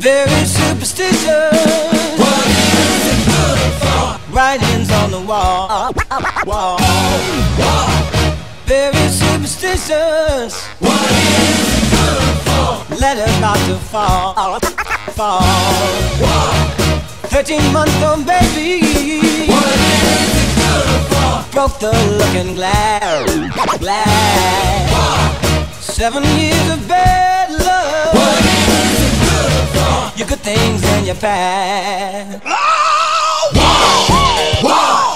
Very superstitious. What is it good for? Writings on the wall. Very superstitious. What is it good for? Letters about to fall. 13-month-old baby. What is it good for? Broke the looking glass. 7 years of bad love. What is it good for? Your good things in your past. Whoa!